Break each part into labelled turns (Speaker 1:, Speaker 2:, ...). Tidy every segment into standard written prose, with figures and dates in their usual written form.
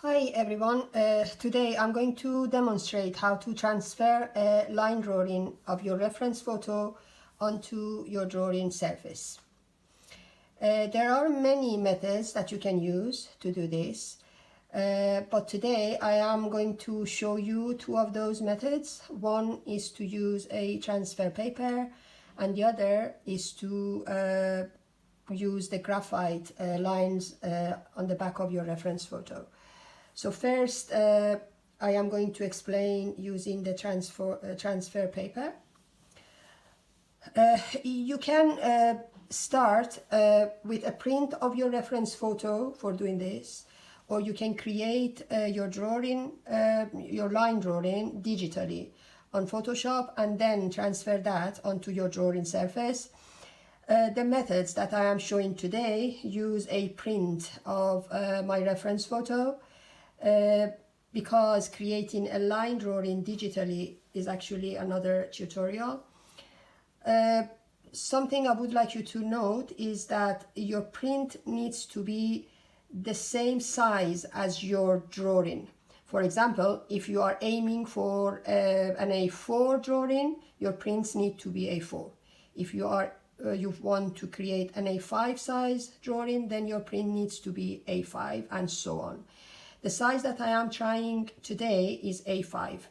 Speaker 1: Hi everyone, today I'm going to demonstrate how to transfer a line drawing of your reference photo onto your drawing surface. There are many methods that you can use to do this, but today I am going to show you two of those methods. One is to use a transfer paper and the other is to use the graphite lines on the back of your reference photo. So first, I am going to explain using the transfer paper. You can start with a print of your reference photo for doing this, or you can create your drawing, your line drawing digitally on Photoshop and then transfer that onto your drawing surface. The methods that I am showing today use a print of my reference photo. Because creating a line drawing digitally is actually another tutorial. Something I would like you to note is that your print needs to be the same size as your drawing. For example, if you are aiming for an A4 drawing, your prints need to be A4. If you want to create an A5 size drawing, then your print needs to be A5 and so on. The size that I am trying today is A5.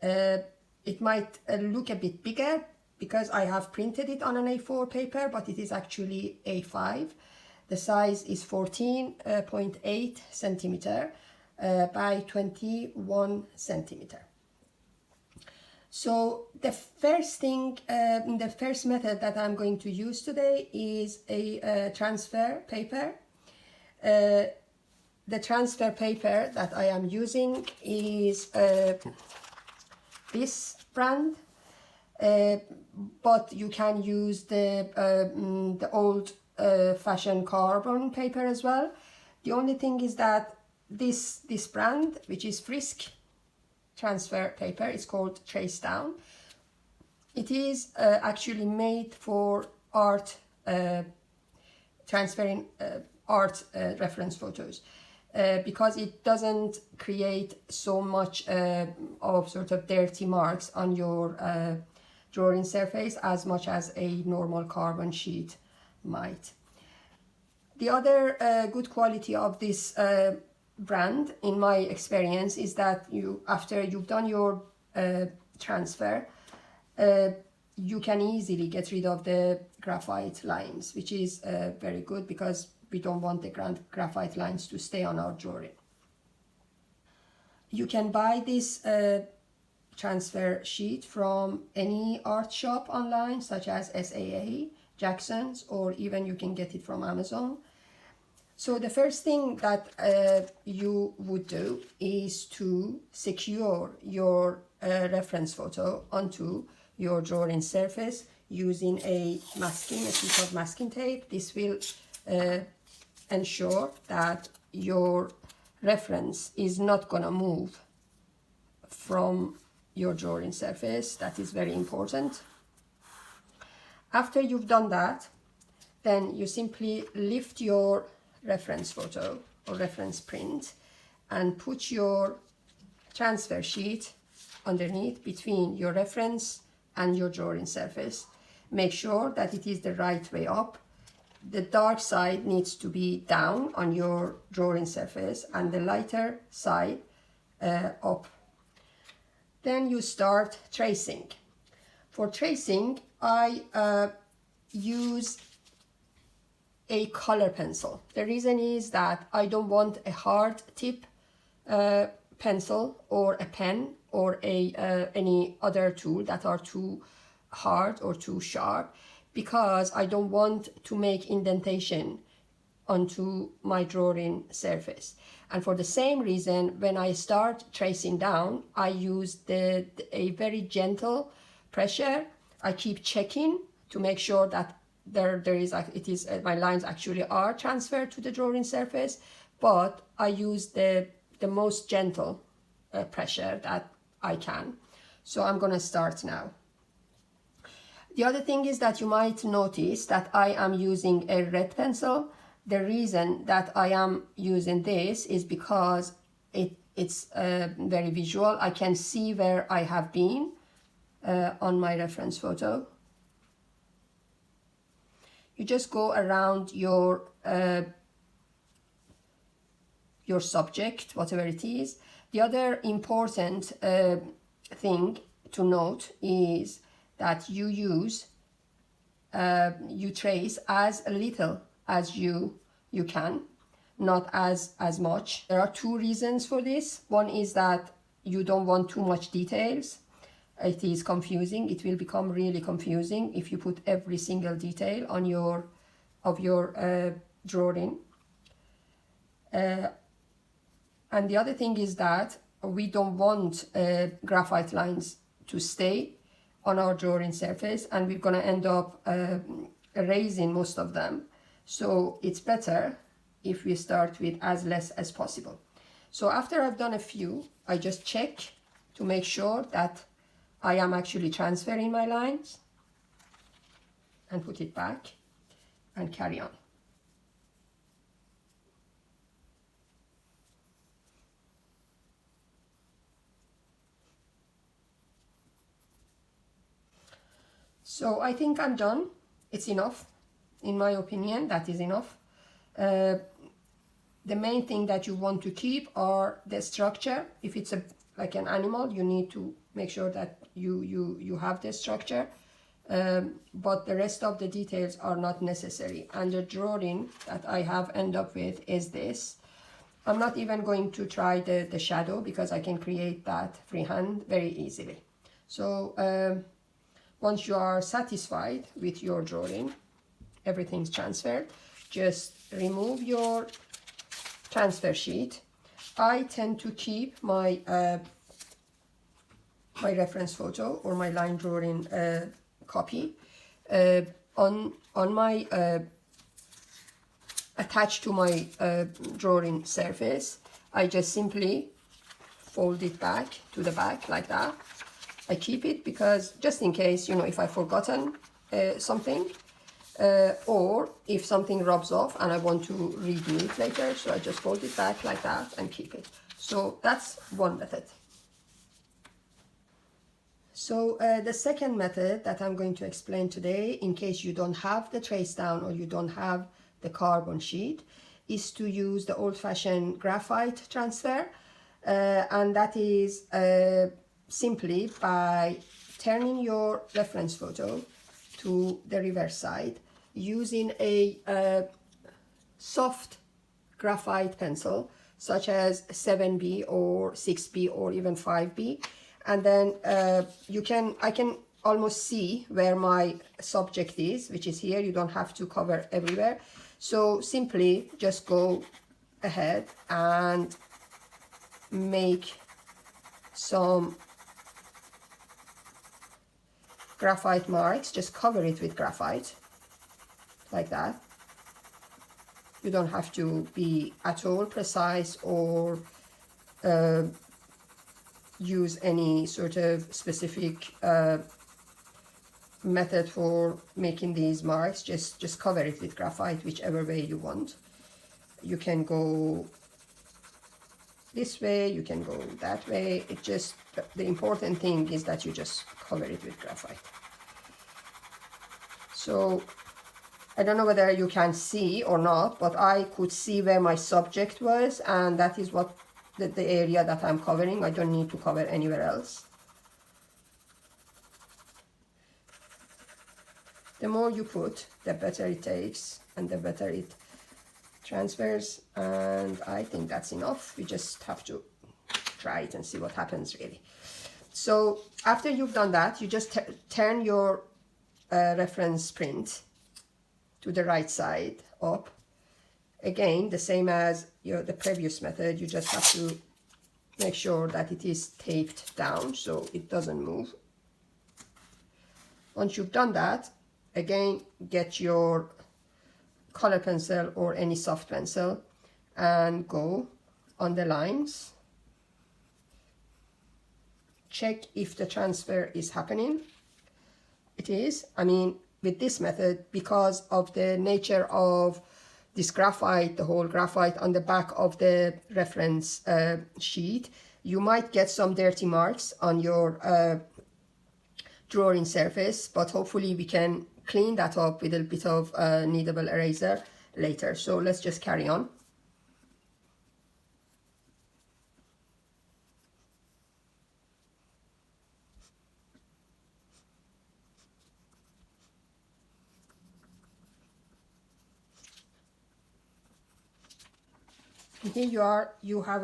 Speaker 1: It might look a bit bigger because I have printed it on an A4 paper, but it is actually A5. The size is 14.8 centimeter by 21 centimeter. So the first method that I'm going to use today is a transfer paper. The transfer paper that I am using is this brand, but you can use the old-fashioned carbon paper as well. The only thing is that this brand, which is Frisk transfer paper, is called Trace Down. It is actually made for art, transferring art reference photos. Because it doesn't create so much of sort of dirty marks on your drawing surface as much as a normal carbon sheet might. The other good quality of this brand, in my experience, is that after you've done your transfer, you can easily get rid of the graphite lines, which is very good because we don't want the graphite lines to stay on our drawing. You can buy this transfer sheet from any art shop online, such as SAA, Jackson's, or even you can get it from Amazon. So the first thing that you would do is to secure your reference photo onto your drawing surface using a piece of masking tape. This will ensure that your reference is not going to move from your drawing surface. That is very important. After you've done that, then you simply lift your reference photo or reference print and put your transfer sheet underneath between your reference and your drawing surface. Make sure that it is the right way up. The dark side needs to be down on your drawing surface and the lighter side up. Then you start tracing. For tracing, I use a color pencil. The reason is that I don't want a hard tip pencil or a pen or any other tool that are too hard or too sharp, because I don't want to make indentation onto my drawing surface. And for the same reason, when I start tracing down, I use a very gentle pressure. I keep checking to make sure that my lines actually are transferred to the drawing surface, but I use the most gentle pressure that I can. So I'm gonna start now. The other thing is that you might notice that I am using a red pencil. The reason that I am using this is because it's very visual. I can see where I have been on my reference photo. You just go around your subject, whatever it is. The other important thing to note is that you trace as little as you can, not as much. There are two reasons for this. One is that you don't want too much details. It is confusing. It will become really confusing if you put every single detail on your drawing. And the other thing is that we don't want graphite lines to stay on our drawing surface, and we're going to end up erasing most of them. So it's better if we start with as less as possible. So after I've done a few, I just check to make sure that I am actually transferring my lines, and put it back and carry on. So I think I'm done. It's enough. In my opinion, that is enough. The main thing that you want to keep are the structure. If it's like an animal, you need to make sure that you have the structure. But the rest of the details are not necessary. And the drawing that I have ended up with is this. I'm not even going to try the shadow because I can create that freehand very easily. So once you are satisfied with your drawing, everything's transferred, just remove your transfer sheet. I tend to keep my my reference photo or my line drawing copy on my attached to my drawing surface. I just simply fold it back to the back like that. I keep it because just in case, you know, if I've forgotten something or if something rubs off and I want to redo it later, so I just fold it back like that and keep it. So that's one method. So the second method that I'm going to explain today, in case you don't have the trace down or you don't have the carbon sheet, is to use the old-fashioned graphite transfer, and that is simply by turning your reference photo to the reverse side using a soft graphite pencil such as 7B or 6B or even 5B, and then I can almost see where my subject is, which is here. You don't have to cover everywhere, so simply just go ahead and make some graphite marks. Just cover it with graphite like that. You don't have to be at all precise or use any sort of specific method for making these marks. Just cover it with graphite whichever way you want. You can go this way, you can go that way. It just, the important thing is that you just cover it with graphite. So I don't know whether you can see or not, but I could see where my subject was, and that is what the area that I'm covering. I don't need to cover anywhere else. The more you put, the better it takes and the better it transfers, and I think that's enough. You just have to try it and see what happens, really. So after you've done that, you just turn your reference print to the right side up. Again, the same as the previous method, you just have to make sure that it is taped down so it doesn't move. Once you've done that, again, get your color pencil or any soft pencil and go on the lines. Check if the transfer is happening. It is. I mean, with this method, because of the nature of this graphite, the whole graphite on the back of the reference sheet, you might get some dirty marks on your drawing surface, but hopefully we can clean that up with a bit of kneadable eraser later. So let's just carry on. And here you are, you have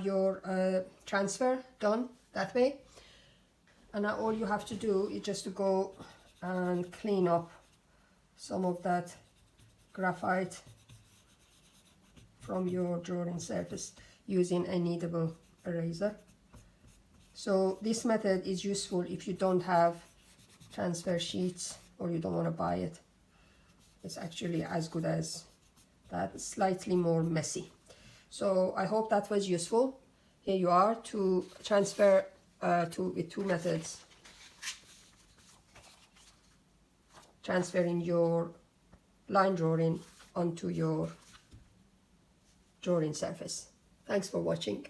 Speaker 1: your transfer done that way, and now all you have to do is just to go and clean up some of that graphite from your drawing surface using a kneadable eraser. So this method is useful if you don't have transfer sheets or you don't want to buy it. It's actually as good as that, slightly more messy. So I hope that was useful. Here you are to transfer with two methods. Transferring your line drawing onto your drawing surface. Thanks for watching.